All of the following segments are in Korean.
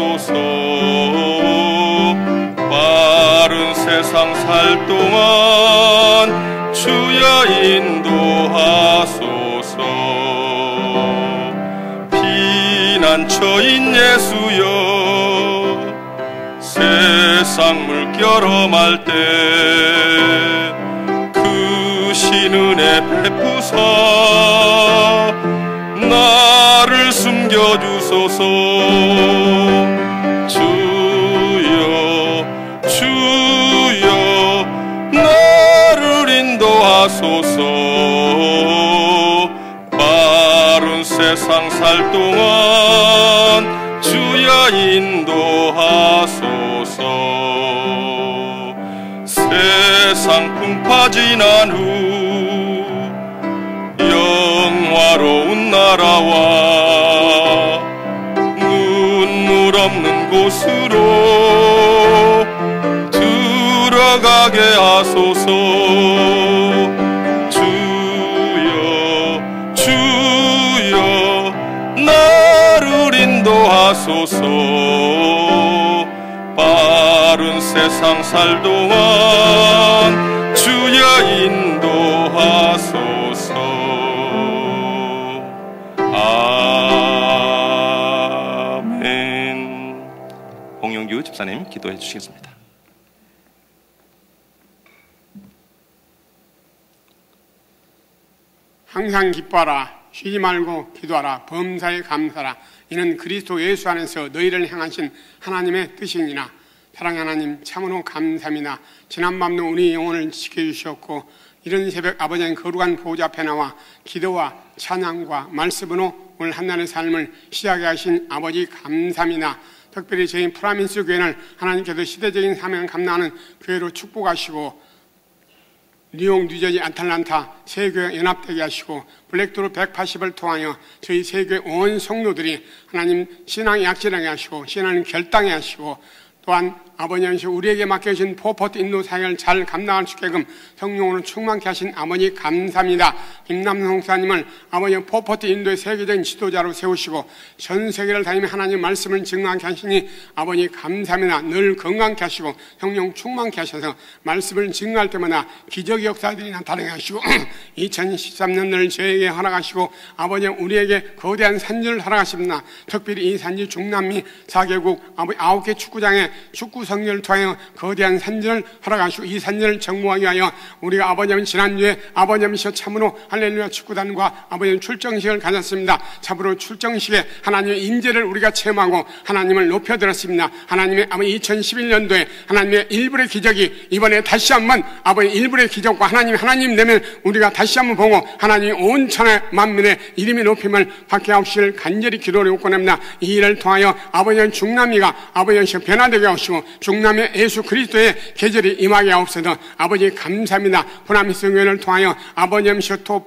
하소서. 빠른 세상 살 동안 주여 인도하소서. 피난처인 예수여, 세상 물결 험할 때 그 신은혜 베푸사 나를 숨겨주소서. 주여 주여 나를 인도하소서. 빠른 세상 살 동안 주여 인도하소서. 세상 풍파 지난 후 영화로운 나라와 눈물 없는 곳으로 들어가게 하소서. 주여 주여 나를 인도하소서. 빠른 세상 살 동안 주여 인도하소서. 아멘. 홍영규 집사님 기도해 주시겠습니다. 항상 기뻐하라. 쉬지 말고 기도하라. 범사에 감사하라. 이는 그리스도 예수 안에서 너희를 향하신 하나님의 뜻이니라. 사랑하는 하나님, 참으로 감사합니다. 지난밤도 우리 영혼을 지켜주셨고 이런 새벽 아버지의 거룩한 보좌 앞에 나와 기도와 찬양과 말씀으로 오늘 한날의 삶을 시작하게 하신 아버지 감사합니다. 특별히 저희 프라민스 교회를 하나님께서 시대적인 사명을 감당하는 교회로 축복하시고 뉴욕, 뉴저지, 아틀란타 세 교회 연합되게 하시고 블랙도르 180을 통하여 저희 세 교회 온 성도들이 하나님 신앙이 약진하게 하시고 신앙을 결단하게 하시고 또한 아버님 우리에게 맡겨주신 포포트 인도 사역을 잘 감당할 수 있게끔 성령으로 충만케 하신 아버지 감사합니다. 김남성 목사님을 아버지 포포트 인도의 세계적인 지도자로 세우시고 전 세계를 다니며 하나님 말씀을 증거하게 하시니 아버지 감사합니다. 늘 건강케 하시고 성령 충만케 하셔서 말씀을 증거할 때마다 기적의 역사들이 나타나게 하시고 2013년을 저에게 허락하시고 아버지 우리에게 거대한 산지를 허락하십니다. 특별히 이 산지 중남미 4개국 아버지 9개 축구장에 축구 성전을 통하여 거대한 산전을 허락하시고 이 산전을 정복하기 위하여 우리가 아버님 지난주에 아버님이셔 참으로 할렐루야 축구단과 아버님 출정식을 가졌습니다. 참으로 출정식에 하나님의 임재를 우리가 체험하고 하나님을 높여드렸습니다. 하나님의 아버지 2011년도에 하나님의 일부의 기적이 이번에 다시 한번 아버지 일부의 기적과 하나님 되면 우리가 다시 한번 보고 하나님 온 천하 만민의 이름이 높임을 받게 하옵시길 간절히 기도를 요구합니다. 이 일을 통하여 아버지 중남미가 아버지 변화되게 하시고 중남의 예수 그리스도의 계절이 임하게 하옵소서. 아버지 감사합니다. 프라미스 교회를 통하여 아버님 셔토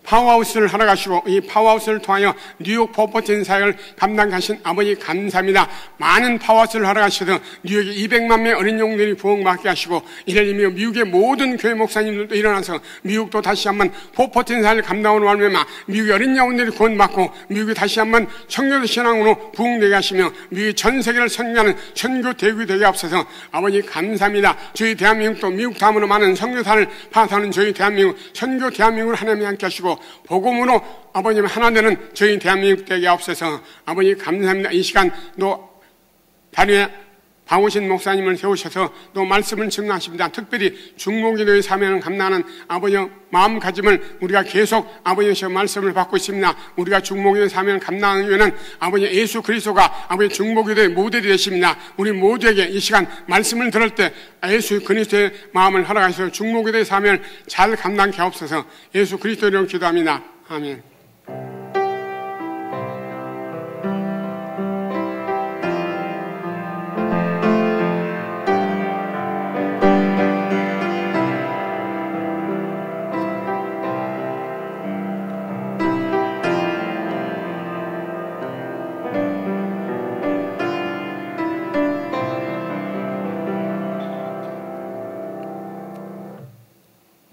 파워하우스를 허락하시고 이 파워하우스를 통하여 뉴욕 포포틴 사역을 감당하신 아버지 감사합니다. 많은 파워하우스를 허락하셔서 뉴욕에 200만 명의 어린 영들이 부흥받게 하시고 이를 이미 미국의 모든 교회 목사님들도 일어나서 미국도 다시 한번 포포틴 사역을 감당으로 말미암아 미국의 어린 영들이 구원받고 미국이 다시 한번 청교도 신앙으로 부흥되게 하시며 미국이 전 세계를 선교하는 선교 대국이 되게 앞서서 아버지 감사합니다. 저희 대한민국도 미국 다음으로 많은 선교사를 파송하는 저희 대한민국 선교 대한민국을 하나님이 함께 하시고 복음으로 아버님 하나 되는 저희 대한민국 되게 앞서서 아버지 감사합니다. 이 시간 또 다리에 박오신 목사님을 세우셔서 또 말씀을 증거하십니다. 특별히 중보기도의 사명을 감당하는 아버지 마음가짐을 우리가 계속 아버지의 말씀을 받고 있습니다. 우리가 중보기도의 사명을 감당하기 위해는 아버지 예수 그리스도가 아버지 중보기도의 모델이 되십니다. 우리 모두에게 이 시간 말씀을 들을 때 예수 그리스도의 마음을 허락하셔서 중보기도의 사명을 잘 감당케 하옵소서. 예수 그리스도 이름으로 기도합니다. 아멘.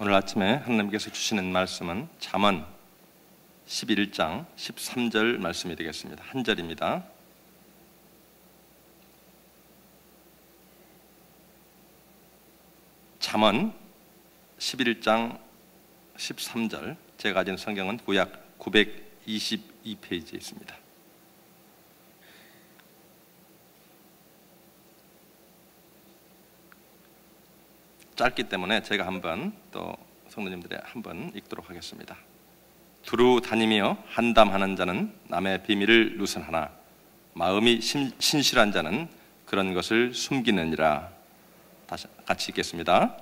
오늘 아침에 하나님께서 주시는 말씀은 잠언 11장 13절 말씀이 되겠습니다. 한 절입니다. 잠언 11장 13절, 제가 가진 성경은 구약 922페이지에 있습니다. 짧기 때문에 제가 한번 또 성도님들의 한번 읽도록 하겠습니다. 두루 다니며 한담하는 자는 남의 비밀을 누설하나 마음이 신실한 자는 그런 것을 숨기느니라. 다시 같이 읽겠습니다.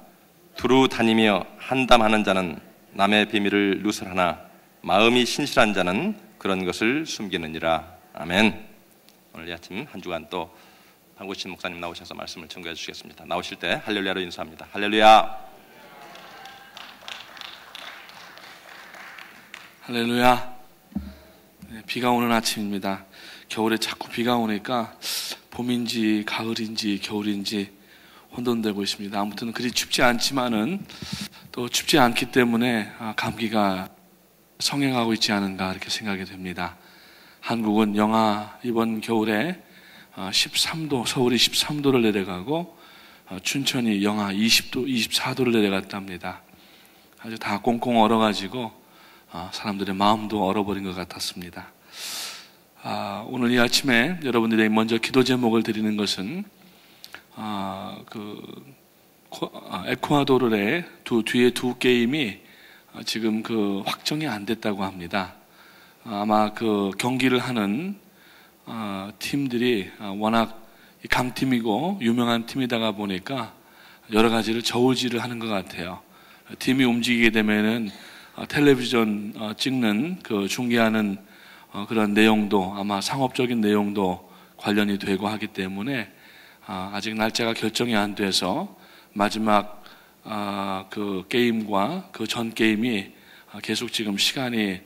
두루 다니며 한담하는 자는 남의 비밀을 누설하나 마음이 신실한 자는 그런 것을 숨기느니라. 아멘. 오늘 이 아침 한 주간 또 방구신 목사님 나오셔서 말씀을 증거해 주시겠습니다. 나오실 때 할렐루야로 인사합니다. 할렐루야. 할렐루야. 네, 비가 오는 아침입니다. 겨울에 자꾸 비가 오니까 봄인지 가을인지 겨울인지 혼돈되고 있습니다. 아무튼 그리 춥지 않지만은 또 춥지 않기 때문에 감기가 성행하고 있지 않은가 이렇게 생각이 됩니다. 한국은 영하 이번 겨울에 13도, 서울이 13도를 내려가고 춘천이 영하 20도, 24도를 내려갔답니다. 아주 다 꽁꽁 얼어가지고 사람들의 마음도 얼어버린 것 같았습니다. 오늘 이 아침에 여러분들에게 먼저 기도 제목을 드리는 것은 에콰도르의 뒤에 두 게임이 지금 확정이 안 됐다고 합니다. 아마 경기를 하는 팀들이 워낙 강팀이고 유명한 팀이다가 보니까 여러 가지를 저울질을 하는 것 같아요. 팀이 움직이게 되면은 텔레비전 찍는 중계하는 그런 내용도 아마 상업적인 내용도 관련이 되고 하기 때문에 아직 날짜가 결정이 안 돼서 마지막 게임과 그 전 게임이 계속 지금 시간이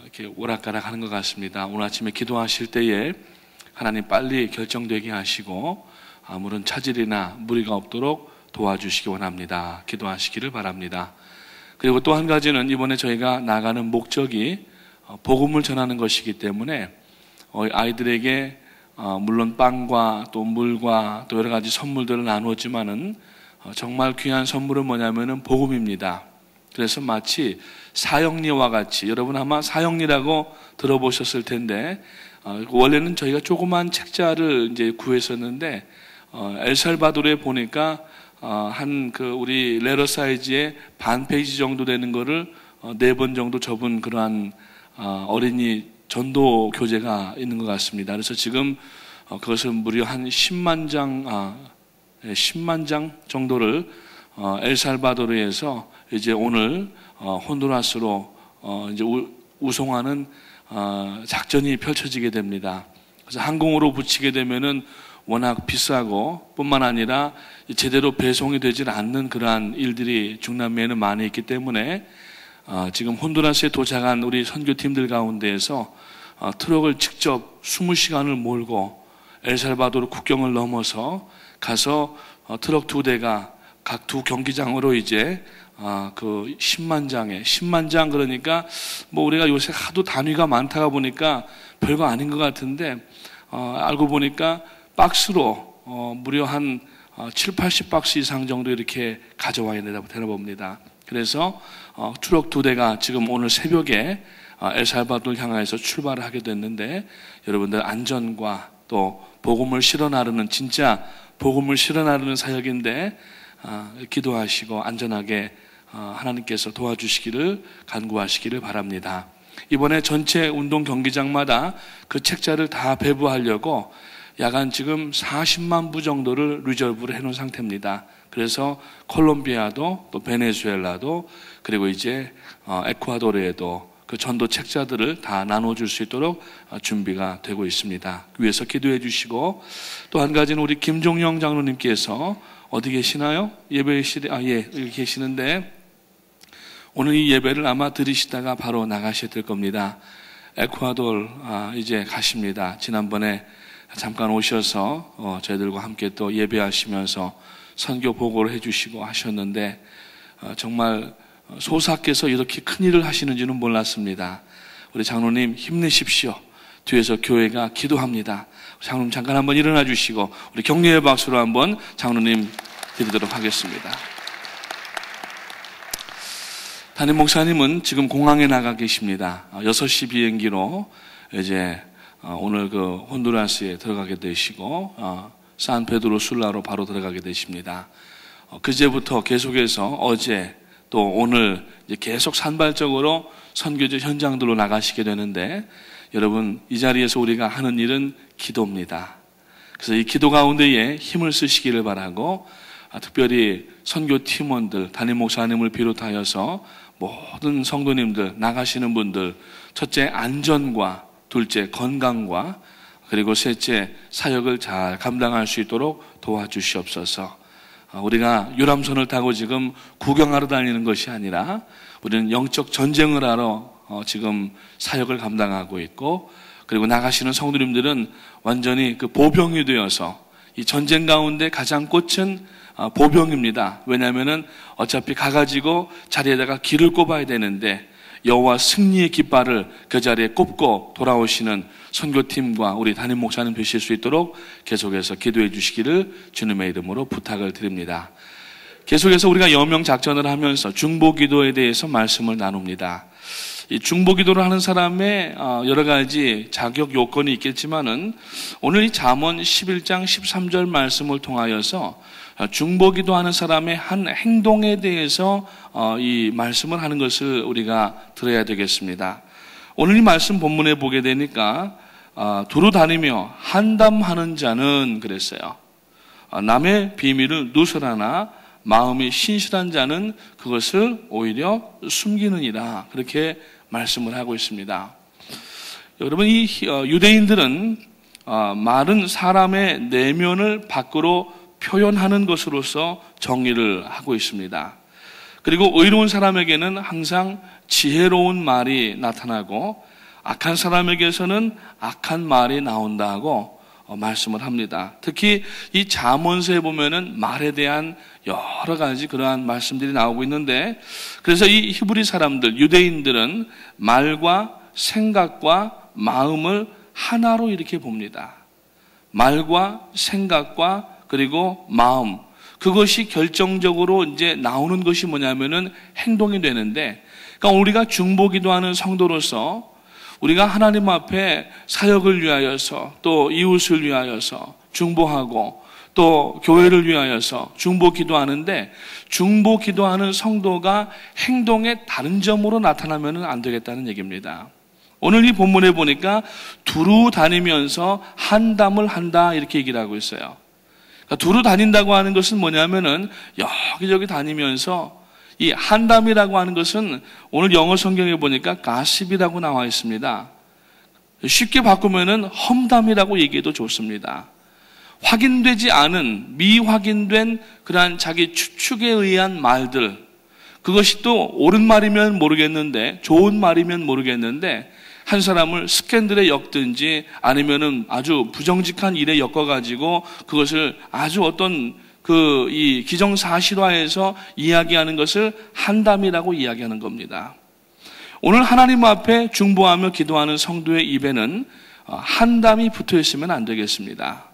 이렇게 오락가락 하는 것 같습니다. 오늘 아침에 기도하실 때에 하나님 빨리 결정되게 하시고 아무런 차질이나 무리가 없도록 도와주시기 원합니다. 기도하시기를 바랍니다. 그리고 또 한 가지는 이번에 저희가 나가는 목적이 복음을 전하는 것이기 때문에 아이들에게 물론 빵과 또 물과 또 여러 가지 선물들을 나누었지만은 정말 귀한 선물은 뭐냐면은 복음입니다. 그래서 마치 사형리와 같이, 여러분 아마 사형리라고 들어보셨을 텐데 원래는 저희가 조그만 책자를 이제 구했었는데 엘살바도르에 보니까 우리 레러 사이즈의 반 페이지 정도 되는 거를 4번 정도 접은 그러한 어린이 전도 교재가 있는 것 같습니다. 그래서 지금 그것을 무려 한 10만 장 정도를 엘살바도르에서 이제 오늘 혼두라스로 이제 우송하는 작전이 펼쳐지게 됩니다. 그래서 항공으로 붙이게 되면은 워낙 비싸고 뿐만 아니라 제대로 배송이 되질 않는 그러한 일들이 중남미에는 많이 있기 때문에 지금 혼두라스에 도착한 우리 선교팀들 가운데에서 트럭을 직접 20시간을 몰고 엘살바도르 국경을 넘어서 가서 트럭 2대가 각 2 경기장으로 이제 10만 장 그러니까 뭐 우리가 요새 하도 단위가 많다가 보니까 별거 아닌 것 같은데 알고 보니까 박스로 무려 한 7, 80박스 이상 정도 이렇게 가져와야 되나 봅니다. 그래서 트럭 2대가 지금 오늘 새벽에 엘살바도르 향해서 출발을 하게 됐는데 여러분들 안전과 또 복음을 실어 나르는 진짜 복음을 실어 나르는 사역인데 기도하시고 안전하게 하나님께서 도와주시기를 간구하시기를 바랍니다. 이번에 전체 운동 경기장마다 그 책자를 다 배부하려고 야간 지금 40만 부 정도를 리저브를 해놓은 상태입니다. 그래서 콜롬비아도 또 베네수엘라도 그리고 이제 에콰도르에도 그 전도 책자들을 다 나눠줄 수 있도록 준비가 되고 있습니다. 위에서 기도해 주시고 또 한 가지는 우리 김종영 장로님께서 어디 계시나요? 예배실에 여기 계시는데 오늘 이 예배를 아마 들으시다가 바로 나가셔야 될 겁니다. 에콰도르 이제 가십니다. 지난번에 잠깐 오셔서 저희들과 함께 또 예배하시면서 선교 보고를 해주시고 하셨는데 정말 소사께서 이렇게 큰 일을 하시는지는 몰랐습니다. 우리 장로님 힘내십시오. 뒤에서 교회가 기도합니다. 장로님 잠깐 한번 일어나 주시고 우리 격려의 박수로 한번 장로님 드리도록 하겠습니다. 담임 목사님은 지금 공항에 나가 계십니다. 6시 비행기로 이제 오늘 그 혼두라스에 들어가게 되시고 산페드로 술라로 바로 들어가게 되십니다. 그제부터 계속해서 어제 또 오늘 이제 계속 산발적으로 선교지 현장들로 나가시게 되는데, 여러분 이 자리에서 우리가 하는 일은 기도입니다. 그래서 이 기도 가운데에 힘을 쓰시기를 바라고, 특별히 선교 팀원들, 담임 목사님을 비롯하여서 모든 성도님들, 나가시는 분들, 첫째 안전과 둘째 건강과 그리고 셋째 사역을 잘 감당할 수 있도록 도와주시옵소서. 우리가 유람선을 타고 지금 구경하러 다니는 것이 아니라 우리는 영적 전쟁을 하러 지금 사역을 감당하고 있고, 그리고 나가시는 성도님들은 완전히 그 보병이 되어서 이 전쟁 가운데 가장 꽃은 보병입니다. 왜냐하면은 어차피 가가지고 자리에다가 길을 꼽아야 되는데 여호와 승리의 깃발을 그 자리에 꼽고 돌아오시는 선교팀과 우리 담임 목사님 되실 수 있도록 계속해서 기도해 주시기를 주님의 이름으로 부탁을 드립니다. 계속해서 우리가 여명 작전을 하면서 중보기도에 대해서 말씀을 나눕니다. 이 중보기도를 하는 사람의 여러 가지 자격 요건이 있겠지만은 오늘 이 잠언 11장 13절 말씀을 통하여서 중보기도 하는 사람의 한 행동에 대해서 이 말씀을 하는 것을 우리가 들어야 되겠습니다. 오늘 이 말씀 본문에 보게 되니까 두루 다니며 한담하는 자는 그랬어요. 남의 비밀을 누설하나 마음이 신실한 자는 그것을 오히려 숨기느니라, 그렇게 말씀을 하고 있습니다. 여러분, 이 유대인들은 말은 사람의 내면을 밖으로 표현하는 것으로서 정의를 하고 있습니다. 그리고 의로운 사람에게는 항상 지혜로운 말이 나타나고 악한 사람에게서는 악한 말이 나온다고 말씀을 합니다. 특히 이 잠언서에 보면은 말에 대한 여러 가지 그러한 말씀들이 나오고 있는데, 그래서 이 히브리 사람들, 유대인들은 말과 생각과 마음을 하나로 이렇게 봅니다. 말과 생각과 그리고 마음, 그것이 결정적으로 이제 나오는 것이 뭐냐면은 행동이 되는데, 그러니까 우리가 중보기도하는 성도로서 우리가 하나님 앞에 사역을 위하여서 또 이웃을 위하여서 중보하고 또 교회를 위하여서 중보기도하는데, 중보기도하는 성도가 행동의 다른 점으로 나타나면 안 되겠다는 얘기입니다. 오늘 이 본문에 보니까 두루 다니면서 한담을 한다 이렇게 얘기를 하고 있어요. 그러니까 두루 다닌다고 하는 것은 뭐냐면은 여기저기 다니면서, 이 한담이라고 하는 것은 오늘 영어 성경에 보니까 가십이라고 나와 있습니다. 쉽게 바꾸면은 험담이라고 얘기해도 좋습니다. 확인되지 않은, 미확인된 그러한 자기 추측에 의한 말들, 그것이 또 옳은 말이면 모르겠는데, 좋은 말이면 모르겠는데 한 사람을 스캔들에 엮든지 아니면은 아주 부정직한 일에 엮어가지고 그것을 아주 어떤 이 기정사실화해서 이야기하는 것을 한담이라고 이야기하는 겁니다. 오늘 하나님 앞에 중보하며 기도하는 성도의 입에는 한담이 붙어 있으면 안 되겠습니다.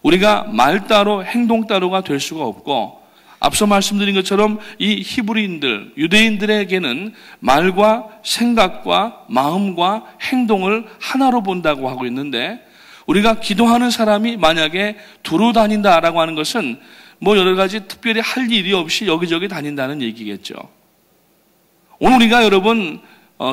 우리가 말 따로 행동 따로가 될 수가 없고, 앞서 말씀드린 것처럼 이 히브리인들, 유대인들에게는 말과 생각과 마음과 행동을 하나로 본다고 하고 있는데, 우리가 기도하는 사람이 만약에 두루 다닌다라고 하는 것은 뭐 여러 가지 특별히 할 일이 없이 여기저기 다닌다는 얘기겠죠. 오늘 우리가 여러분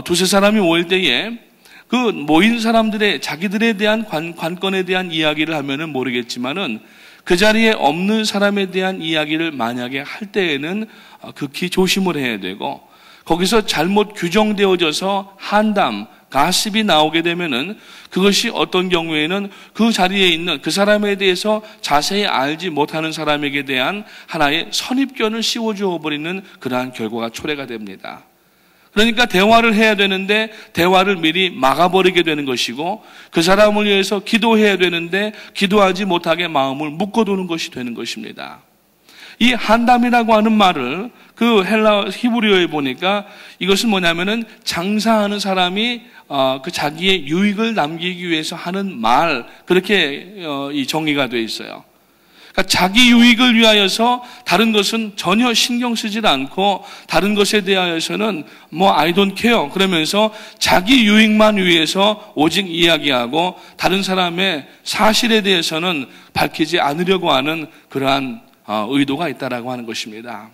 두세 사람이 모일 때에 그 모인 사람들의 자기들에 대한 관건에 대한 이야기를 하면은 모르겠지만은 그 자리에 없는 사람에 대한 이야기를 만약에 할 때에는 극히 조심을 해야 되고, 거기서 잘못 규정되어져서 한담, 가십이 나오게 되면은 그것이 어떤 경우에는 그 자리에 있는 그 사람에 대해서 자세히 알지 못하는 사람에게 대한 하나의 선입견을 씌워주어 버리는 그러한 결과가 초래가 됩니다. 그러니까 대화를 해야 되는데 대화를 미리 막아버리게 되는 것이고, 그 사람을 위해서 기도해야 되는데 기도하지 못하게 마음을 묶어두는 것이 되는 것입니다. 이 한담이라고 하는 말을 그 헬라 히브리어에 보니까 이것은 뭐냐면은 장사하는 사람이 그 자기의 유익을 남기기 위해서 하는 말, 그렇게 이 정의가 되어 있어요. 그러니까 자기 유익을 위하여서 다른 것은 전혀 신경 쓰지 않고 다른 것에 대하여서는 I don't care 그러면서 자기 유익만 위해서 오직 이야기하고 다른 사람의 사실에 대해서는 밝히지 않으려고 하는 그러한 의도가 있다라고 하는 것입니다.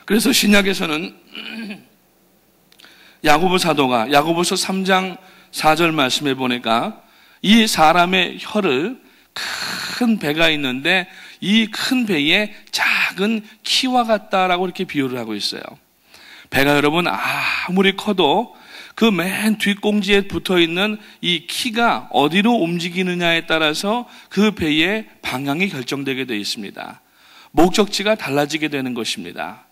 그래서 신약에서는 야고보 사도가 야고보서 3장 4절 말씀에 보니까 이 사람의 혀를 큰 배가 있는데 이 큰 배에 작은 키와 같다라고 이렇게 비유를 하고 있어요. 배가 여러분 아무리 커도 그 맨 뒷공지에 붙어있는 이 키가 어디로 움직이느냐에 따라서 그 배의 방향이 결정되게 되어 있습니다. 목적지가 달라지게 되는 것입니다.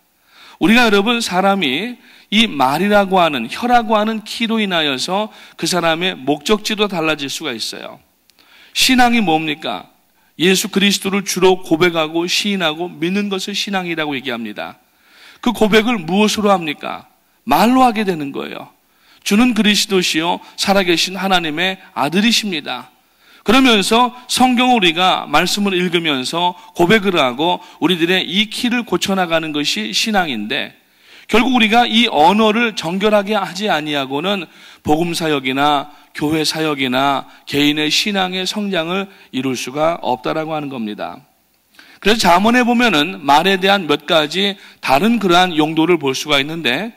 우리가 여러분 사람이 이 말이라고 하는 혀라고 하는 키로 인하여서 그 사람의 목적지도 달라질 수가 있어요. 신앙이 뭡니까? 예수 그리스도를 주로 고백하고 시인하고 믿는 것을 신앙이라고 얘기합니다. 그 고백을 무엇으로 합니까? 말로 하게 되는 거예요. 주는 그리스도시요 살아계신 하나님의 아들이십니다. 그러면서 성경을 우리가 말씀을 읽으면서 고백을 하고 우리들의 이 키를 고쳐나가는 것이 신앙인데 결국 우리가 이 언어를 정결하게 하지 아니하고는 복음 사역이나 교회 사역이나 개인의 신앙의 성장을 이룰 수가 없다라고 하는 겁니다. 그래서 잠언에 보면은 말에 대한 몇 가지 다른 그러한 용도를 볼 수가 있는데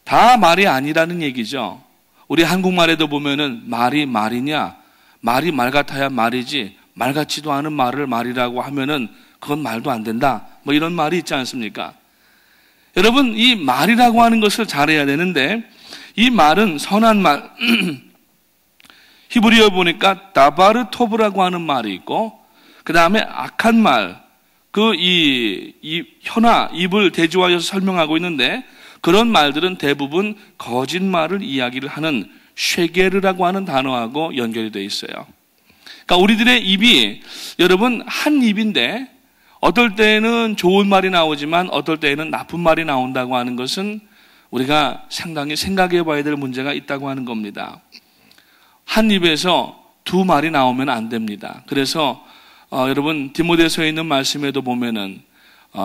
다 말이 아니라는 얘기죠. 우리 한국말에도 보면은 말이 말이냐, 말이 말 같아야 말이지 말 같지도 않은 말을 말이라고 하면은 그건 말도 안 된다. 이런 말이 있지 않습니까? 여러분 이 말이라고 하는 것을 잘해야 되는데 이 말은 선한 말 히브리어 보니까 다바르 토브라고 하는 말이 있고 그 다음에 악한 말 이 혀나 입을 대조하여서 설명하고 있는데 그런 말들은 대부분 거짓말을 이야기를 하는 쉐게르라고 하는 단어하고 연결이 되어 있어요. 그러니까 우리들의 입이 여러분 한 입인데 어떨 때는 좋은 말이 나오지만 어떨 때는 나쁜 말이 나온다고 하는 것은 우리가 상당히 생각해 봐야 될 문제가 있다고 하는 겁니다. 한 입에서 두 말이 나오면 안 됩니다. 그래서 여러분 디모데서에 있는 말씀에도 보면은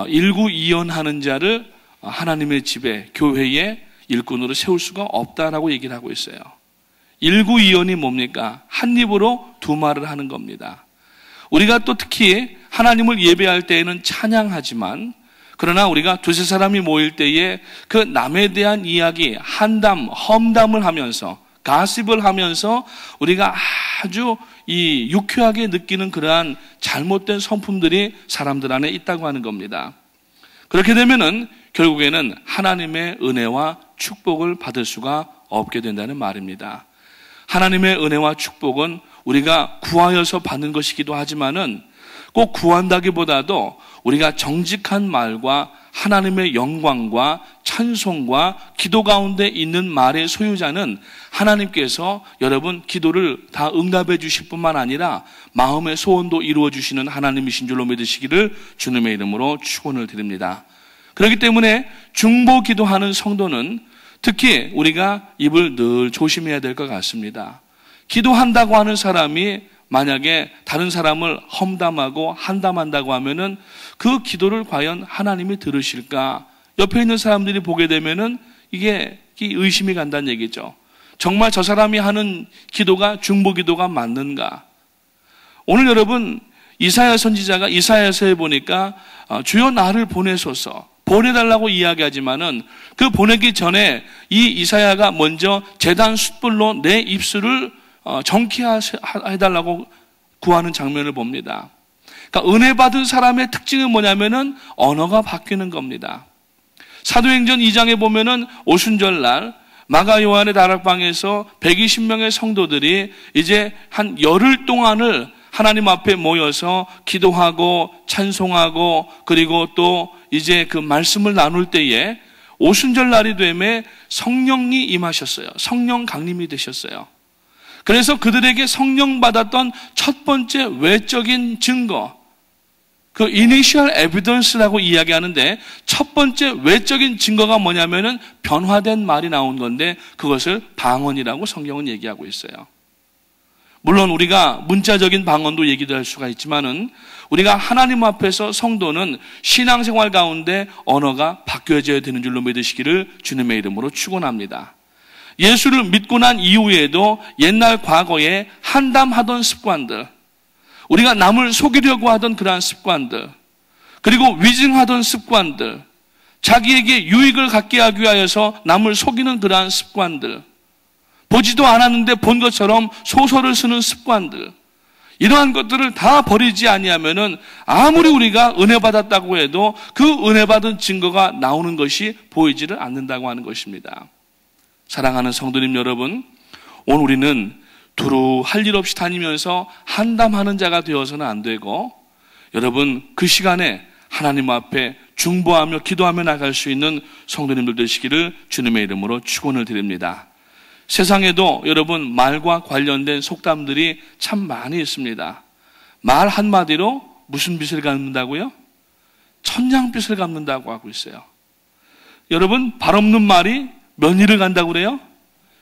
일구이연하는 자를 하나님의 집에 교회에 일꾼으로 세울 수가 없다라고 얘기를 하고 있어요. 일구이연이 뭡니까? 한 입으로 두 말을 하는 겁니다. 우리가 또 특히 하나님을 예배할 때에는 찬양하지만 그러나 우리가 두세 사람이 모일 때에 그 남에 대한 이야기, 한담, 험담을 하면서 가십을 하면서 우리가 아주 이 유쾌하게 느끼는 그러한 잘못된 성품들이 사람들 안에 있다고 하는 겁니다. 그렇게 되면은 결국에는 하나님의 은혜와 축복을 받을 수가 없게 된다는 말입니다. 하나님의 은혜와 축복은 우리가 구하여서 받는 것이기도 하지만은 꼭 구한다기보다도 우리가 정직한 말과 하나님의 영광과 찬송과 기도 가운데 있는 말의 소유자는 하나님께서 여러분 기도를 다 응답해 주실 뿐만 아니라 마음의 소원도 이루어 주시는 하나님이신 줄로 믿으시기를 주님의 이름으로 축원을 드립니다. 그렇기 때문에 중보 기도하는 성도는 특히 우리가 입을 늘 조심해야 될 것 같습니다. 기도한다고 하는 사람이 만약에 다른 사람을 험담하고 한담한다고 하면은 그 기도를 과연 하나님이 들으실까? 옆에 있는 사람들이 보게 되면은 이게 의심이 간다는 얘기죠. 정말 저 사람이 하는 기도가 중보 기도가 맞는가? 오늘 여러분 이사야 선지자가 이사야서에 보니까 주여 나를 보내소서 보내달라고 이야기하지만은 그 보내기 전에 이 이사야가 먼저 제단 숯불로 내 입술을 정케해달라고 구하는 장면을 봅니다. 그러니까 은혜 받은 사람의 특징은 뭐냐면은 언어가 바뀌는 겁니다. 사도행전 2장에 보면은 오순절날 마가 요한의 다락방에서 120명의 성도들이 이제 한 열흘 동안을 하나님 앞에 모여서 기도하고 찬송하고 그리고 또 이제 그 말씀을 나눌 때에 오순절날이 되매 성령이 임하셨어요. 성령 강림이 되셨어요. 그래서 그들에게 성령 받았던 첫 번째 외적인 증거, 그 initial evidence라고 이야기하는데 첫 번째 외적인 증거가 뭐냐면은 변화된 말이 나온 건데 그것을 방언이라고 성경은 얘기하고 있어요. 물론 우리가 문자적인 방언도 얘기도 할 수가 있지만은 우리가 하나님 앞에서 성도는 신앙생활 가운데 언어가 바뀌어져야 되는 줄로 믿으시기를 주님의 이름으로 축원합니다. 예수를 믿고 난 이후에도 옛날 과거에 한담하던 습관들, 우리가 남을 속이려고 하던 그러한 습관들, 그리고 위증하던 습관들, 자기에게 유익을 갖게 하기 위하여서 남을 속이는 그러한 습관들, 보지도 않았는데 본 것처럼 소설을 쓰는 습관들, 이러한 것들을 다 버리지 아니하면은 아무리 우리가 은혜 받았다고 해도 그 은혜 받은 증거가 나오는 것이 보이지를 않는다고 하는 것입니다. 사랑하는 성도님 여러분, 오늘 우리는 두루 할 일 없이 다니면서 한담하는 자가 되어서는 안 되고, 여러분 그 시간에 하나님 앞에 중보하며 기도하며 나갈 수 있는 성도님들 되시기를 주님의 이름으로 축원을 드립니다. 세상에도 여러분 말과 관련된 속담들이 참 많이 있습니다. 말 한마디로 무슨 빚을 갚는다고요? 천냥빚을 갚는다고 하고 있어요. 여러분 발 없는 말이 몇 리를 간다고 그래요?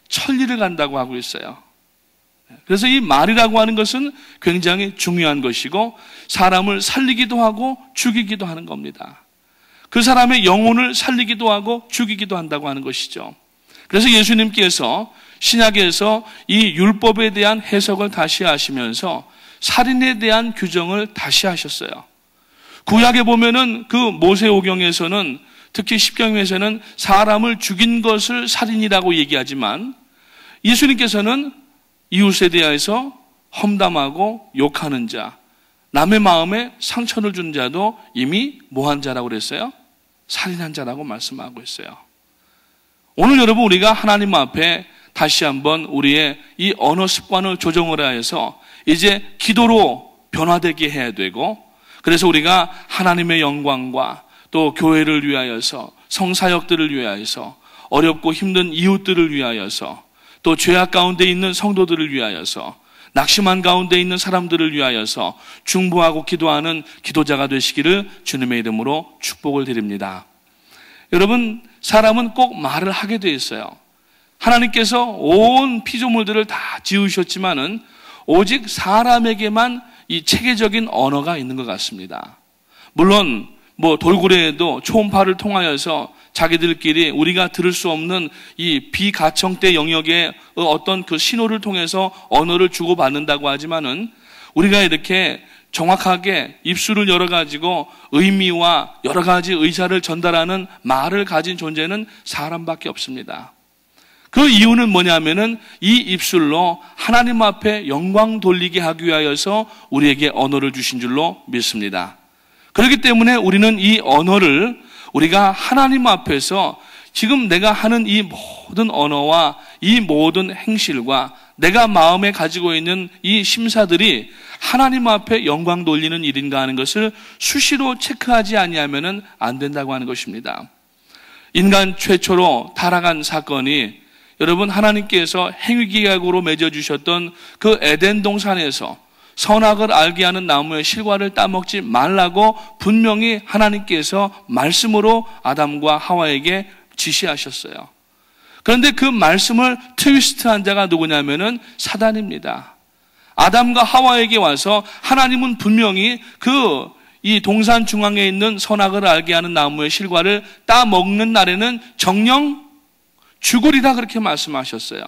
1000리를 간다고 하고 있어요. 그래서 이 말이라고 하는 것은 굉장히 중요한 것이고 사람을 살리기도 하고 죽이기도 하는 겁니다. 그 사람의 영혼을 살리기도 하고 죽이기도 한다고 하는 것이죠. 그래서 예수님께서 신약에서 이 율법에 대한 해석을 다시 하시면서 살인에 대한 규정을 다시 하셨어요. 구약에 보면은 그 모세오경에서는, 특히 십경에서는 사람을 죽인 것을 살인이라고 얘기하지만 예수님께서는 이웃에 대해서 험담하고 욕하는 자, 남의 마음에 상처를 준 자도 이미 뭐한 자라고 그랬어요? 살인한 자라고 말씀하고 있어요. 오늘 여러분 우리가 하나님 앞에 다시 한번 우리의 이 언어 습관을 조정을 하여서 이제 기도로 변화되게 해야 되고, 그래서 우리가 하나님의 영광과 또 교회를 위하여서, 성사역들을 위하여서, 어렵고 힘든 이웃들을 위하여서, 또 죄악 가운데 있는 성도들을 위하여서, 낙심한 가운데 있는 사람들을 위하여서 중보하고 기도하는 기도자가 되시기를 주님의 이름으로 축복을 드립니다. 여러분, 사람은 꼭 말을 하게 돼 있어요. 하나님께서 온 피조물들을 다 지으셨지만은 오직 사람에게만 이 체계적인 언어가 있는 것 같습니다. 물론 돌고래에도 초음파를 통하여서 자기들끼리 우리가 들을 수 없는 이 비가청대 영역의 어떤 그 신호를 통해서 언어를 주고받는다고 하지만은 우리가 이렇게 정확하게 입술을 열어가지고 의미와 여러 가지 의사를 전달하는 말을 가진 존재는 사람밖에 없습니다. 그 이유는 뭐냐면은 이 입술로 하나님 앞에 영광 돌리게 하기 위하여서 우리에게 언어를 주신 줄로 믿습니다. 그렇기 때문에 우리는 이 언어를 우리가 하나님 앞에서 지금 내가 하는 이 모든 언어와 이 모든 행실과 내가 마음에 가지고 있는 이 심사들이 하나님 앞에 영광 돌리는 일인가 하는 것을 수시로 체크하지 아니하면은 안 된다고 하는 것입니다. 인간 최초로 타락한 사건이 여러분 하나님께서 행위계약으로 맺어주셨던 그 에덴 동산에서 선악을 알게 하는 나무의 실과를 따먹지 말라고 분명히 하나님께서 말씀으로 아담과 하와에게 지시하셨어요. 그런데 그 말씀을 트위스트한 자가 누구냐면은 사단입니다. 아담과 하와에게 와서 하나님은 분명히 이 동산 중앙에 있는 선악을 알게 하는 나무의 실과를 따먹는 날에는 정령 죽으리라 그렇게 말씀하셨어요.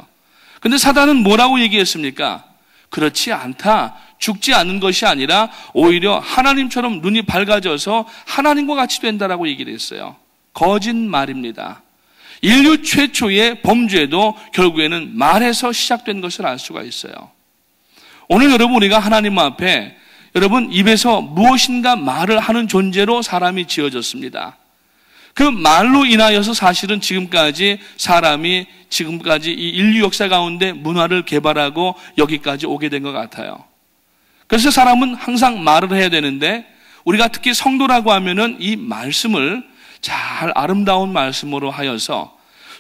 그런데 사단은 뭐라고 얘기했습니까? 그렇지 않다. 죽지 않는 것이 아니라 오히려 하나님처럼 눈이 밝아져서 하나님과 같이 된다라고 얘기를 했어요. 거짓말입니다. 인류 최초의 범죄도 결국에는 말에서 시작된 것을 알 수가 있어요. 오늘 여러분 우리가 하나님 앞에 여러분 입에서 무엇인가 말을 하는 존재로 사람이 지어졌습니다. 그 말로 인하여서 사실은 지금까지 사람이 지금까지 이 인류 역사 가운데 문화를 개발하고 여기까지 오게 된 것 같아요. 그래서 사람은 항상 말을 해야 되는데 우리가 특히 성도라고 하면은 이 말씀을 잘 아름다운 말씀으로 하여서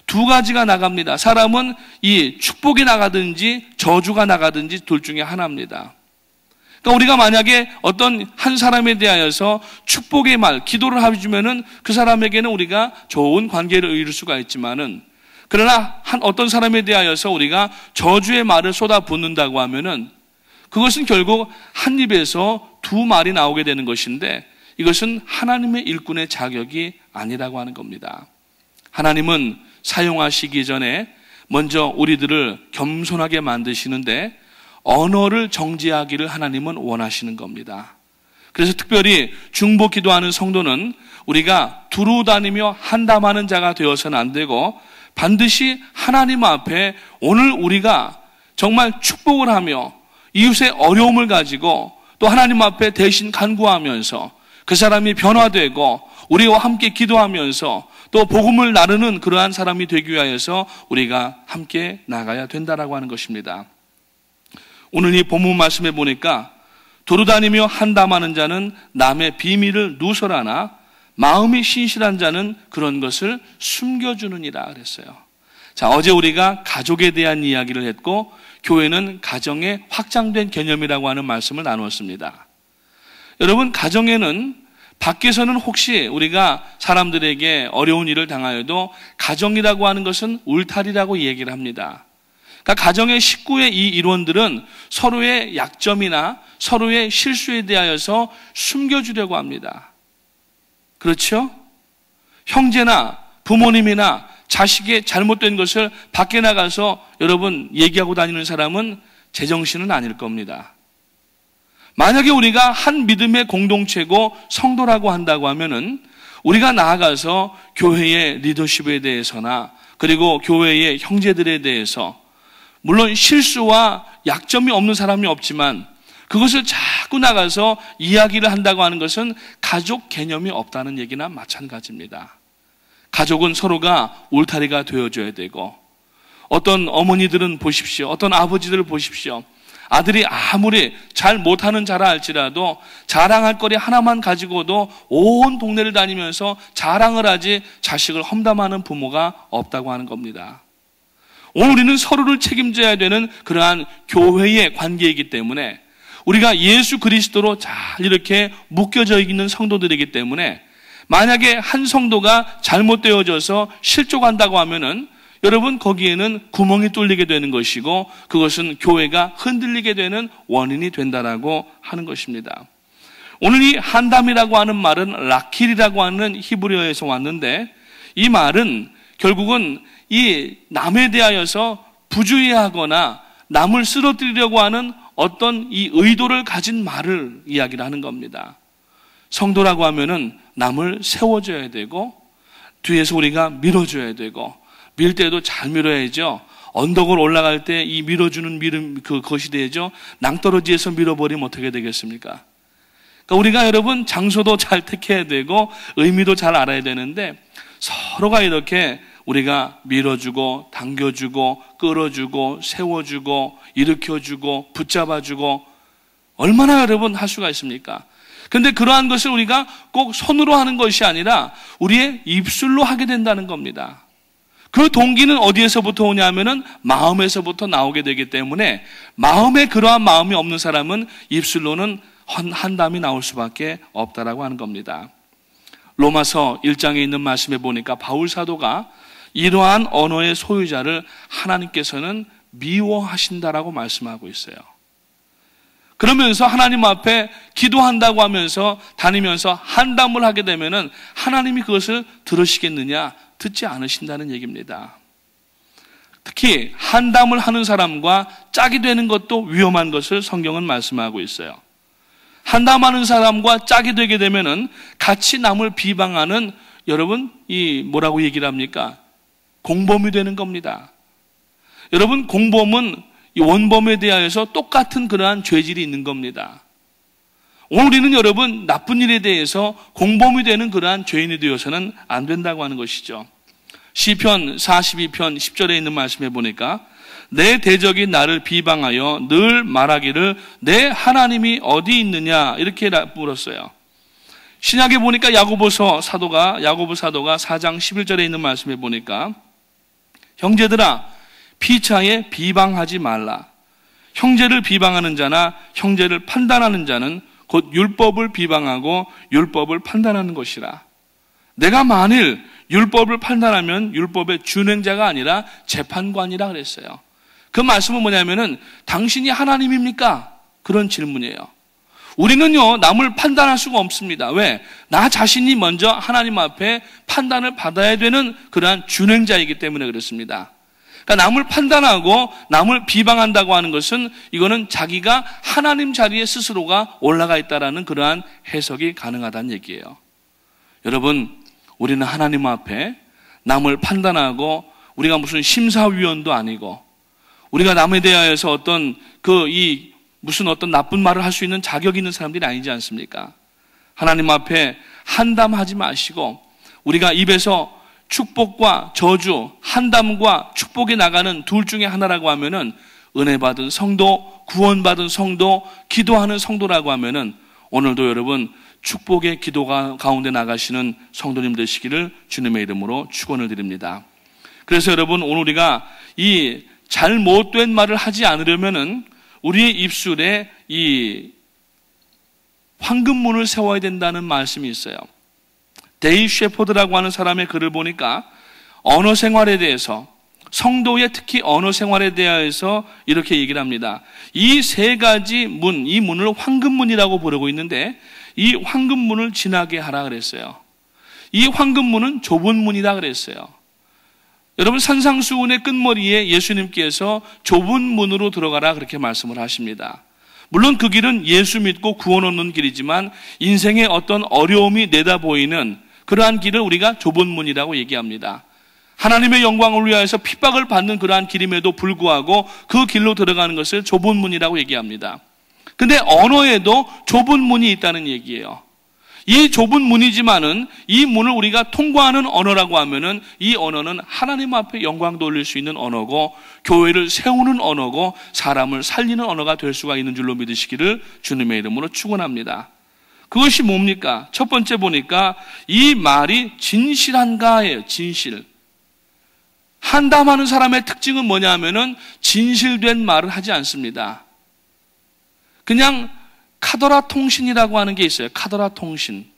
두 가지가 나갑니다. 사람은 이 축복이 나가든지 저주가 나가든지 둘 중에 하나입니다. 그러니까 우리가 만약에 어떤 한 사람에 대하여서 축복의 말, 기도를 해주면은 그 사람에게는 우리가 좋은 관계를 이룰 수가 있지만은 그러나 어떤 사람에 대하여서 우리가 저주의 말을 쏟아붓는다고 하면은 그것은 결국 한 입에서 두 말이 나오게 되는 것인데 이것은 하나님의 일꾼의 자격이 아니라고 하는 겁니다. 하나님은 사용하시기 전에 먼저 우리들을 겸손하게 만드시는데 언어를 정지하기를 하나님은 원하시는 겁니다. 그래서 특별히 중보 기도하는 성도는 우리가 두루 다니며 한담하는 자가 되어서는 안 되고 반드시 하나님 앞에 오늘 우리가 정말 축복을 하며 이웃의 어려움을 가지고 또 하나님 앞에 대신 간구하면서 그 사람이 변화되고 우리와 함께 기도하면서 또 복음을 나누는 그러한 사람이 되기 위하여서 우리가 함께 나가야 된다라고 하는 것입니다. 오늘 이 본문 말씀에 보니까 두루다니며 한담하는 자는 남의 비밀을 누설하나 마음이 신실한 자는 그런 것을 숨겨주느니라 그랬어요. 자, 어제 우리가 가족에 대한 이야기를 했고 교회는 가정의 확장된 개념이라고 하는 말씀을 나누었습니다. 여러분, 가정에는 밖에서는 혹시 우리가 사람들에게 어려운 일을 당하여도 가정이라고 하는 것은 울타리라고 얘기를 합니다. 그러니까 가정의 식구의 이 일원들은 서로의 약점이나 서로의 실수에 대하여서 숨겨주려고 합니다. 그렇죠? 형제나 부모님이나 자식의 잘못된 것을 밖에 나가서 여러분 얘기하고 다니는 사람은 제정신은 아닐 겁니다. 만약에 우리가 한 믿음의 공동체고 성도라고 한다고 하면은 우리가 나아가서 교회의 리더십에 대해서나 그리고 교회의 형제들에 대해서 물론 실수와 약점이 없는 사람이 없지만 그것을 자꾸 나가서 이야기를 한다고 하는 것은 가족 개념이 없다는 얘기나 마찬가지입니다. 가족은 서로가 울타리가 되어줘야 되고 어떤 어머니들은 보십시오. 어떤 아버지들을 보십시오. 아들이 아무리 잘 못하는 자라 할지라도 자랑할 거리 하나만 가지고도 온 동네를 다니면서 자랑을 하지 자식을 험담하는 부모가 없다고 하는 겁니다. 오늘 우리는 서로를 책임져야 되는 그러한 교회의 관계이기 때문에 우리가 예수 그리스도로 잘 이렇게 묶여져 있는 성도들이기 때문에 만약에 한 성도가 잘못되어져서 실족한다고 하면은 여러분 거기에는 구멍이 뚫리게 되는 것이고 그것은 교회가 흔들리게 되는 원인이 된다라고 하는 것입니다. 오늘 이 한담이라고 하는 말은 라킬이라고 하는 히브리어에서 왔는데 이 말은 결국은 이 남에 대하여서 부주의하거나 남을 쓰러뜨리려고 하는 어떤 이 의도를 가진 말을 이야기를 하는 겁니다. 성도라고 하면은 남을 세워줘야 되고 뒤에서 우리가 밀어줘야 되고 밀 때도 잘 밀어야죠. 언덕을 올라갈 때 이 밀어주는 그것이 되죠. 낭떠러지에서 밀어버리면 어떻게 되겠습니까? 그러니까 우리가 여러분 장소도 잘 택해야 되고 의미도 잘 알아야 되는데 서로가 이렇게 우리가 밀어주고 당겨주고 끌어주고 세워주고 일으켜주고 붙잡아주고 얼마나 여러분 할 수가 있습니까? 근데 그러한 것을 우리가 꼭 손으로 하는 것이 아니라 우리의 입술로 하게 된다는 겁니다. 그 동기는 어디에서부터 오냐면은 마음에서부터 나오게 되기 때문에 마음에 그러한 마음이 없는 사람은 입술로는 한담이 나올 수밖에 없다라고 하는 겁니다. 로마서 1장에 있는 말씀에 보니까 바울 사도가 이러한 언어의 소유자를 하나님께서는 미워하신다라고 말씀하고 있어요. 그러면서 하나님 앞에 기도한다고 하면서 다니면서 한담을 하게 되면은 하나님이 그것을 들으시겠느냐? 듣지 않으신다는 얘기입니다. 특히 한담을 하는 사람과 짝이 되는 것도 위험한 것을 성경은 말씀하고 있어요. 한담하는 사람과 짝이 되게 되면은 같이 남을 비방하는 여러분 이 뭐라고 얘기를 합니까? 공범이 되는 겁니다. 여러분 공범은 이 원범에 대하여서 똑같은 그러한 죄질이 있는 겁니다. 오늘 우리는 여러분 나쁜 일에 대해서 공범이 되는 그러한 죄인이 되어서는 안 된다고 하는 것이죠. 시편 42편 10절에 있는 말씀에 보니까 내 대적이 나를 비방하여 늘 말하기를 내 하나님이 어디 있느냐 이렇게 물었어요. 신약에 보니까 야고보 사도가 4장 11절에 있는 말씀에 보니까 형제들아 피차에 비방하지 말라. 형제를 비방하는 자나 형제를 판단하는 자는 곧 율법을 비방하고 율법을 판단하는 것이라. 내가 만일 율법을 판단하면 율법의 준행자가 아니라 재판관이라 그랬어요. 그 말씀은 뭐냐면은 당신이 하나님입니까? 그런 질문이에요. 우리는요, 남을 판단할 수가 없습니다. 왜? 나 자신이 먼저 하나님 앞에 판단을 받아야 되는 그러한 준행자이기 때문에 그렇습니다. 그러니까 남을 판단하고 남을 비방한다고 하는 것은 이거는 자기가 하나님 자리에 스스로가 올라가 있다라는 그러한 해석이 가능하다는 얘기예요. 여러분, 우리는 하나님 앞에 남을 판단하고 우리가 무슨 심사위원도 아니고 우리가 남에 대하여서 어떤 무슨 어떤 나쁜 말을 할 수 있는 자격이 있는 사람들이 아니지 않습니까? 하나님 앞에 한담하지 마시고 우리가 입에서 축복과 저주, 한담과 축복이 나가는 둘 중에 하나라고 하면은 은혜 받은 성도, 구원받은 성도, 기도하는 성도라고 하면은 오늘도 여러분 축복의 기도가 가운데 나가시는 성도님 되시기를 주님의 이름으로 축원을 드립니다. 그래서 여러분 오늘 우리가 이 잘못된 말을 하지 않으려면은 우리의 입술에 이 황금문을 세워야 된다는 말씀이 있어요. 데이 셰퍼드라고 하는 사람의 글을 보니까 언어 생활에 대해서, 성도의 특히 언어 생활에 대해서 이렇게 얘기를 합니다. 이 세 가지 문, 이 문을 황금문이라고 부르고 있는데 이 황금문을 지나게 하라 그랬어요. 이 황금문은 좁은 문이다 그랬어요. 여러분, 산상수훈의 끝머리에 예수님께서 좁은 문으로 들어가라 그렇게 말씀을 하십니다. 물론 그 길은 예수 믿고 구원 얻는 길이지만 인생의 어떤 어려움이 내다보이는 그러한 길을 우리가 좁은 문이라고 얘기합니다. 하나님의 영광을 위하여서 핍박을 받는 그러한 길임에도 불구하고 그 길로 들어가는 것을 좁은 문이라고 얘기합니다. 근데 언어에도 좁은 문이 있다는 얘기예요. 이 좁은 문이지만은 이 문을 우리가 통과하는 언어라고 하면은 이 언어는 하나님 앞에 영광 돌릴 수 있는 언어고 교회를 세우는 언어고 사람을 살리는 언어가 될 수가 있는 줄로 믿으시기를 주님의 이름으로 축원합니다. 그것이 뭡니까? 첫 번째 보니까 이 말이 진실한가예요. 진실. 한담하는 사람의 특징은 뭐냐 하면은 진실된 말을 하지 않습니다. 그냥 카더라 통신이라고 하는 게 있어요. 카더라 통신.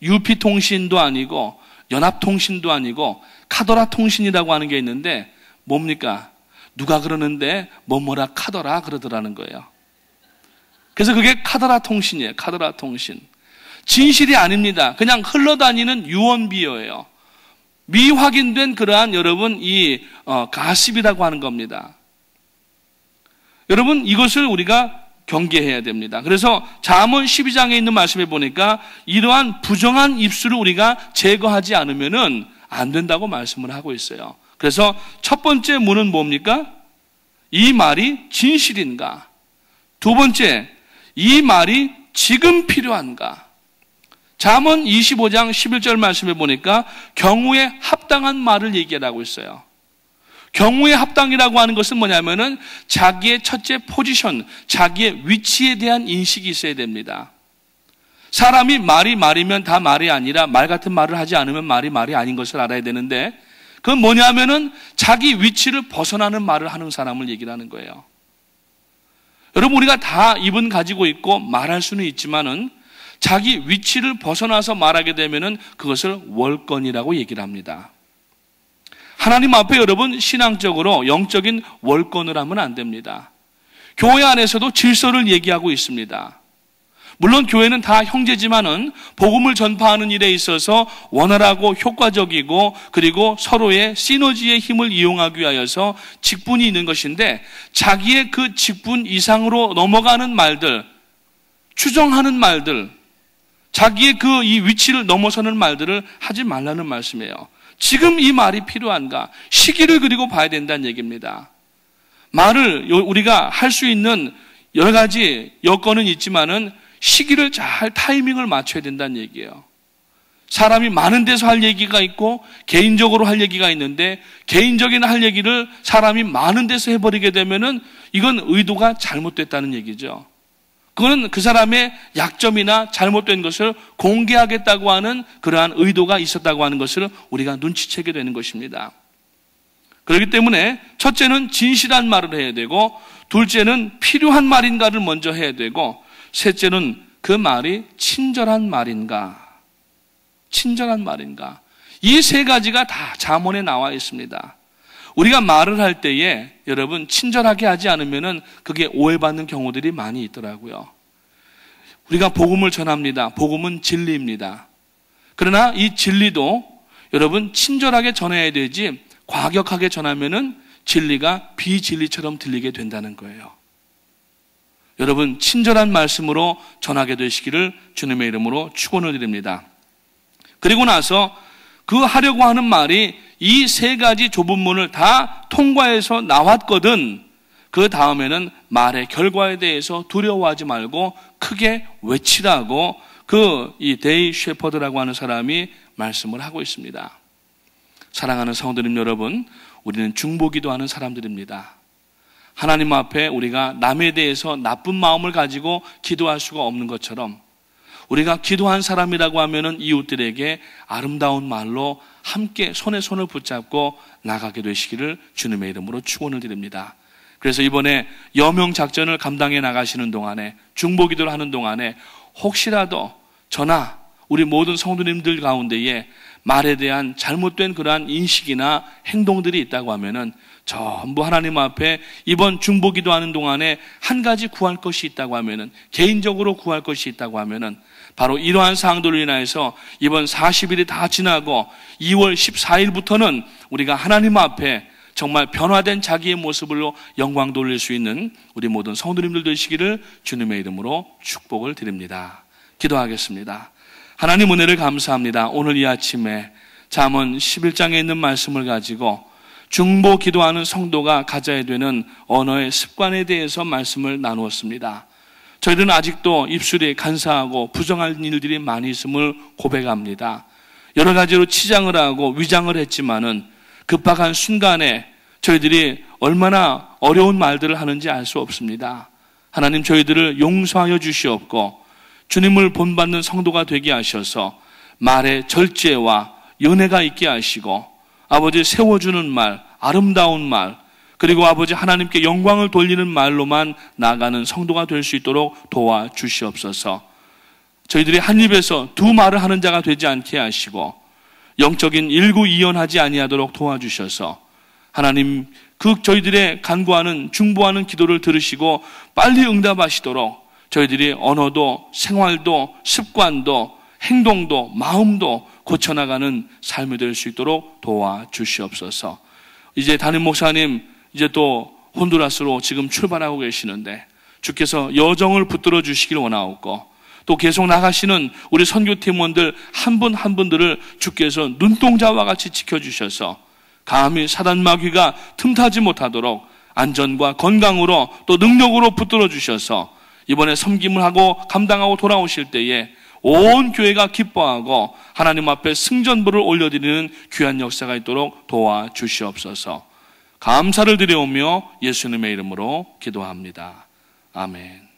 UP 통신도 아니고 연합통신도 아니고 카더라 통신이라고 하는 게 있는데 뭡니까? 누가 그러는데 뭐뭐라 카더라 그러더라는 거예요. 그래서 그게 카더라 통신이에요. 카더라 통신. 진실이 아닙니다. 그냥 흘러다니는 유언비어예요. 미확인된 그러한 여러분 가십이라고 하는 겁니다. 여러분, 이것을 우리가 경계해야 됩니다. 그래서 잠언 12장에 있는 말씀에 보니까 이러한 부정한 입술을 우리가 제거하지 않으면은 안 된다고 말씀을 하고 있어요. 그래서 첫 번째 문은 뭡니까? 이 말이 진실인가? 두 번째, 이 말이 지금 필요한가? 잠언 25장 11절 말씀에 보니까 경우에 합당한 말을 얘기하라고 있어요. 경우에 합당이라고 하는 것은 뭐냐면은 자기의 첫째 포지션, 자기의 위치에 대한 인식이 있어야 됩니다. 사람이 말이면 다 말이 아니라 말 같은 말을 하지 않으면 말이 아닌 것을 알아야 되는데 그건 뭐냐면은 자기 위치를 벗어나는 말을 하는 사람을 얘기를 하는 거예요. 여러분, 우리가 다 입은 가지고 있고 말할 수는 있지만은 자기 위치를 벗어나서 말하게 되면은 그것을 월권이라고 얘기를 합니다. 하나님 앞에 여러분 신앙적으로 영적인 월권을 하면 안 됩니다. 교회 안에서도 질서를 얘기하고 있습니다. 물론 교회는 다 형제지만은 복음을 전파하는 일에 있어서 원활하고 효과적이고 그리고 서로의 시너지의 힘을 이용하기 위하여서 직분이 있는 것인데 자기의 그 직분 이상으로 넘어가는 말들, 추정하는 말들, 자기의 이 위치를 넘어서는 말들을 하지 말라는 말씀이에요. 지금 이 말이 필요한가? 시기를 그리고 봐야 된다는 얘기입니다. 말을 우리가 할 수 있는 여러 가지 여건은 있지만은 시기를 잘 타이밍을 맞춰야 된다는 얘기예요. 사람이 많은 데서 할 얘기가 있고 개인적으로 할 얘기가 있는데 개인적인 할 얘기를 사람이 많은 데서 해버리게 되면은 이건 의도가 잘못됐다는 얘기죠. 그거는 그 사람의 약점이나 잘못된 것을 공개하겠다고 하는 그러한 의도가 있었다고 하는 것을 우리가 눈치채게 되는 것입니다. 그렇기 때문에 첫째는 진실한 말을 해야 되고 둘째는 필요한 말인가를 먼저 해야 되고 셋째는 그 말이 친절한 말인가? 친절한 말인가? 이 세 가지가 다 잠언에 나와 있습니다. 우리가 말을 할 때에 여러분 친절하게 하지 않으면은 그게 오해받는 경우들이 많이 있더라고요. 우리가 복음을 전합니다. 복음은 진리입니다. 그러나 이 진리도 여러분 친절하게 전해야 되지 과격하게 전하면은 진리가 비진리처럼 들리게 된다는 거예요. 여러분 친절한 말씀으로 전하게 되시기를 주님의 이름으로 축원을 드립니다. 그리고 나서 그 하려고 하는 말이 이 세 가지 좁은 문을 다 통과해서 나왔거든. 그 다음에는 말의 결과에 대해서 두려워하지 말고 크게 외치라고 이 데이 셰퍼드라고 하는 사람이 말씀을 하고 있습니다. 사랑하는 성도님 여러분, 우리는 중보기도하는 사람들입니다. 하나님 앞에 우리가 남에 대해서 나쁜 마음을 가지고 기도할 수가 없는 것처럼 우리가 기도한 사람이라고 하면은 이웃들에게 아름다운 말로 함께 손에 손을 붙잡고 나가게 되시기를 주님의 이름으로 축원을 드립니다. 그래서 이번에 여명 작전을 감당해 나가시는 동안에 중보기도를 하는 동안에 혹시라도 저나 우리 모든 성도님들 가운데에 말에 대한 잘못된 그러한 인식이나 행동들이 있다고 하면은 전부 하나님 앞에 이번 중보기도 하는 동안에 한 가지 구할 것이 있다고 하면은 개인적으로 구할 것이 있다고 하면은 바로 이러한 사항들로 인하여서 이번 40일이 다 지나고 2월 14일부터는 우리가 하나님 앞에 정말 변화된 자기의 모습으로 영광 돌릴 수 있는 우리 모든 성도님들 되시기를 주님의 이름으로 축복을 드립니다. 기도하겠습니다. 하나님 은혜를 감사합니다. 오늘 이 아침에 잠언 11장에 있는 말씀을 가지고 중보 기도하는 성도가 가져야 되는 언어의 습관에 대해서 말씀을 나누었습니다. 저희들은 아직도 입술이 간사하고 부정할 일들이 많이 있음을 고백합니다. 여러 가지로 치장을 하고 위장을 했지만은 급박한 순간에 저희들이 얼마나 어려운 말들을 하는지 알 수 없습니다. 하나님 저희들을 용서하여 주시옵고 주님을 본받는 성도가 되게 하셔서 말에 절제와 연애가 있게 하시고 아버지 세워주는 말, 아름다운 말, 그리고 아버지 하나님께 영광을 돌리는 말로만 나아가는 성도가 될 수 있도록 도와주시옵소서. 저희들이 한 입에서 두 말을 하는 자가 되지 않게 하시고 영적인 일구이연하지 아니하도록 도와주셔서 하나님 저희들의 간구하는 중보하는 기도를 들으시고 빨리 응답하시도록 저희들이 언어도 생활도 습관도 행동도 마음도 고쳐나가는 삶이 될 수 있도록 도와주시옵소서. 이제 담임 목사님 이제 또 혼두라스로 지금 출발하고 계시는데 주께서 여정을 붙들어 주시길 원하옵고 또 계속 나가시는 우리 선교팀원들 한 분 한 분들을 주께서 눈동자와 같이 지켜주셔서 감히 사단 마귀가 틈타지 못하도록 안전과 건강으로 또 능력으로 붙들어 주셔서 이번에 섬김을 하고 감당하고 돌아오실 때에 온 교회가 기뻐하고 하나님 앞에 승전부를 올려드리는 귀한 역사가 있도록 도와주시옵소서. 감사를 드려오며 예수님의 이름으로 기도합니다. 아멘.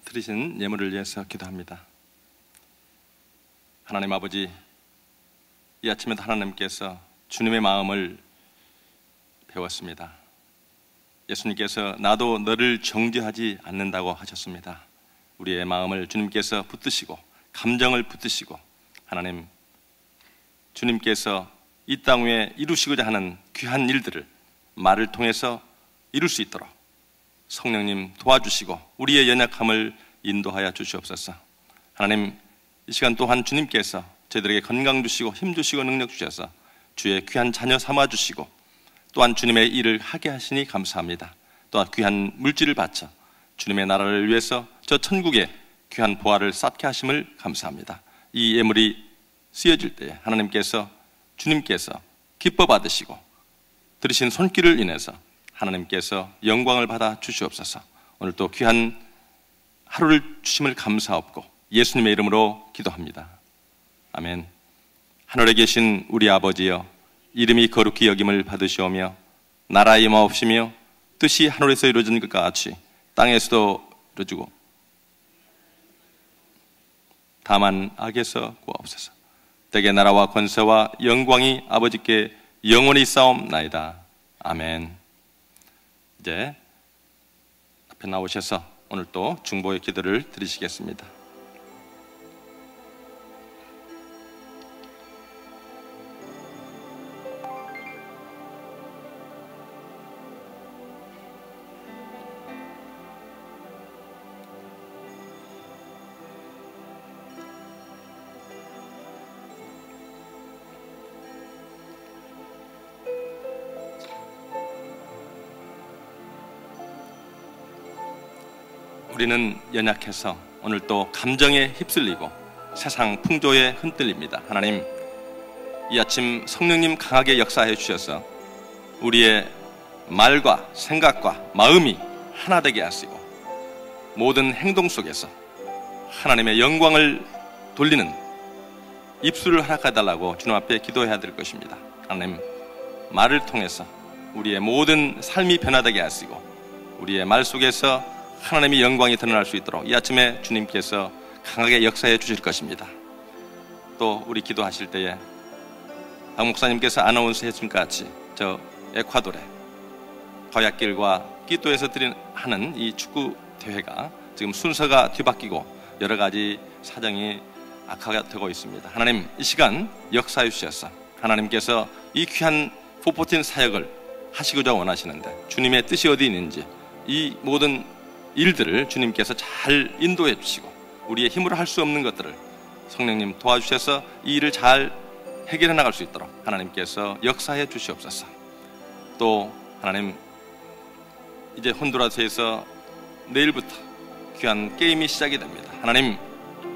드리신 예물을 위해서 기도합니다. 하나님 아버지, 이 아침에도 하나님께서 주님의 마음을 배웠습니다. 예수님께서 나도 너를 정죄하지 않는다고 하셨습니다. 우리의 마음을 주님께서 붙드시고 감정을 붙드시고 하나님 주님께서 이 땅 위에 이루시고자 하는 귀한 일들을 말을 통해서 이룰 수 있도록 성령님 도와주시고 우리의 연약함을 인도하여 주시옵소서. 하나님 이 시간 또한 주님께서 저희들에게 건강 주시고 힘 주시고 능력 주셔서 주의 귀한 자녀 삼아 주시고 또한 주님의 일을 하게 하시니 감사합니다. 또한 귀한 물질을 바쳐 주님의 나라를 위해서 저 천국에 귀한 보화를 쌓게 하심을 감사합니다. 이 예물이 쓰여질 때에 하나님께서 주님께서 기뻐 받으시고 들으신 손길을 인해서 하나님께서 영광을 받아 주시옵소서. 오늘 또 귀한 하루를 주심을 감사하옵고 예수님의 이름으로 기도합니다. 아멘. 하늘에 계신 우리 아버지여, 이름이 거룩히 여김을 받으시오며 나라의 임하옵시며 뜻이 하늘에서 이루어진 것과 같이 땅에서도 이루어지고 다만 악에서 구하옵소서. 대개 나라와 권세와 영광이 아버지께 영원히 싸움나이다. 아멘. 이제 앞에 나오셔서 오늘 또 중보의 기도를 드리시겠습니다. 우리는 연약해서 오늘 또 감정에 휩쓸리고 세상 풍조에 흔들립니다. 하나님, 이 아침 성령님 강하게 역사해 주셔서 우리의 말과 생각과 마음이 하나 되게 하시고 모든 행동 속에서 하나님의 영광을 돌리는 입술을 허락해 달라고 주님 앞에 기도해야 될 것입니다. 하나님, 말을 통해서 우리의 모든 삶이 변화되게 하시고 우리의 말 속에서 하나님의 영광이 드러날 수 있도록 이 아침에 주님께서 강하게 역사해 주실 것입니다. 또 우리 기도하실 때에 박 목사님께서 아나운서 했을 것 같이 저 에콰도르 거약길과 끼또에서 하는 이 축구 대회가 지금 순서가 뒤바뀌고 여러 가지 사정이 악화가 되고 있습니다. 하나님, 이 시간 역사해 주셔서 하나님께서 이 귀한 414 사역을 하시고자 원하시는데 주님의 뜻이 어디 있는지 이 모든 일들을 주님께서 잘 인도해 주시고 우리의 힘으로 할 수 없는 것들을 성령님 도와주셔서 이 일을 잘 해결해 나갈 수 있도록 하나님께서 역사해 주시옵소서. 또 하나님, 이제 혼두라스에서 내일부터 귀한 게임이 시작이 됩니다. 하나님,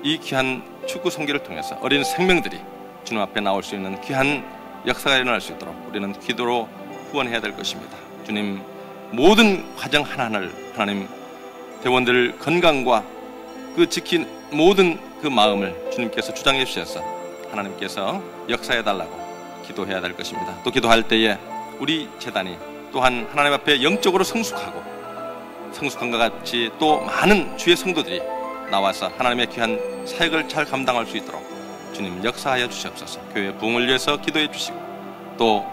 이 귀한 축구 성기를 통해서 어린 생명들이 주님 앞에 나올 수 있는 귀한 역사가 일어날 수 있도록 우리는 기도로 후원해야 될 것입니다. 주님, 모든 과정 하나하나를 하나님 대원들 건강과 그 지킨 모든 그 마음을 주님께서 주장해 주셔서 하나님께서 역사해 달라고 기도해야 될 것입니다. 또 기도할 때에 우리 재단이 또한 하나님 앞에 영적으로 성숙한과 같이 또 많은 주의 성도들이 나와서 하나님의 귀한 사역을 잘 감당할 수 있도록 주님 역사하여 주시옵소서. 교회 부흥을 위해서 기도해 주시고 또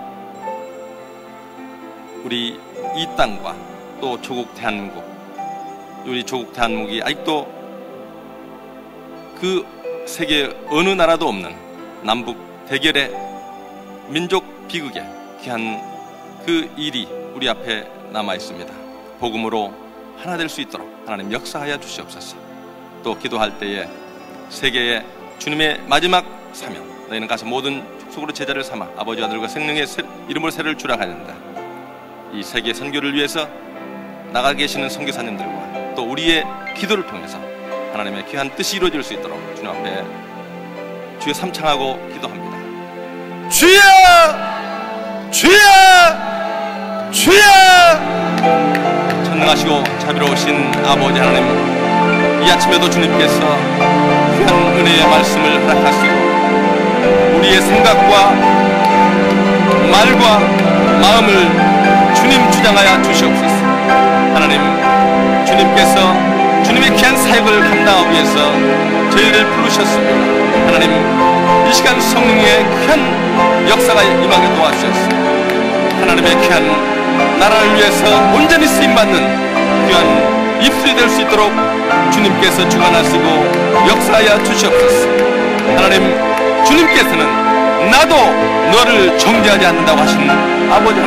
우리 이 땅과 또 조국 대한민국, 우리 조국 대한민국이 아직도 그 세계 어느 나라도 없는 남북 대결의 민족 비극의 귀한 그 일이 우리 앞에 남아 있습니다. 복음으로 하나 될 수 있도록 하나님 역사하여 주시옵소서. 또 기도할 때에 세계의 주님의 마지막 사명, 너희는 가서 모든 족속으로 제자를 삼아 아버지 아들과 성령의 이름으로 세례를 주라 하는데 이 세계 선교를 위해서 나가 계시는 선교사님들과 또 우리의 기도를 통해서 하나님의 귀한 뜻이 이루어질 수 있도록 주님 앞에 주여 삼창하고 기도합니다. 주여! 주여! 주여! 전능하시고 자비로우신 아버지 하나님, 이 아침에도 주님께서 귀한 은혜의 말씀을 허락하시고 우리의 생각과 말과 마음을 주님 주장하여 주시옵소서. 하나님, 주님께서 주님의 귀한 사역을 감당하기 위해서 저희를 부르셨습니다. 하나님, 이 시간 성령의 귀한 역사가 임하게 도와주셨습니다. 하나님의 귀한 나라를 위해서 온전히 쓰임받는 귀한 입술이 될 수 있도록 주님께서 주관하시고 역사하여 주시옵소서. 하나님, 주님께서는 나도 너를 정죄하지 않는다고 하신 아버지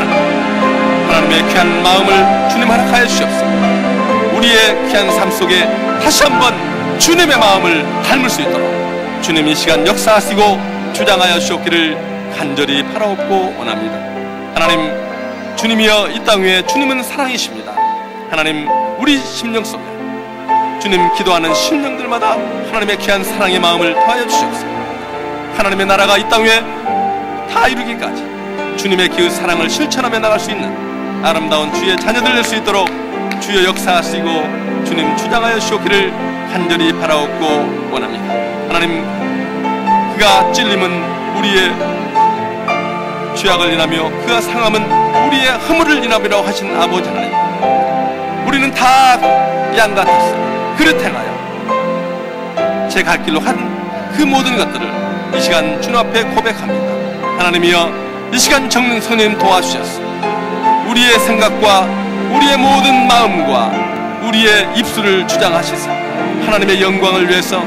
하나님의 귀한 마음을 주님 허락하여 주시옵소서. 우리의 귀한 삶 속에 다시 한번 주님의 마음을 닮을 수 있도록 주님 이 시간 역사하시고 주장하여 주옵기를 간절히 바라옵고 원합니다. 하나님, 주님이여 이 땅 위에 주님은 사랑이십니다. 하나님, 우리 심령 속에 주님 기도하는 심령들마다 하나님의 귀한 사랑의 마음을 더하여 주시옵소서. 하나님의 나라가 이 땅 위에 다 이루기까지 주님의 그 사랑을 실천하며 나갈 수 있는 아름다운 주의 자녀들 될 수 있도록 주여 역사하시고 주님 주장하여 주시기를 간절히 바라옵고 원합니다. 하나님, 그가 찔림은 우리의 죄악을 인하며 그가 상함은 우리의 허물을 인하리라고 하신 아버지 하나님, 우리는 다 양 같았어요. 그릇 행하여 제 갈 길로 한 그 모든 것들을 이 시간 주님 앞에 고백합니다. 하나님이여, 이 시간 정령 성령 도와주셨습니다. 우리의 생각과 우리의 모든 마음과 우리의 입술을 주장하시사 하나님의 영광을 위해서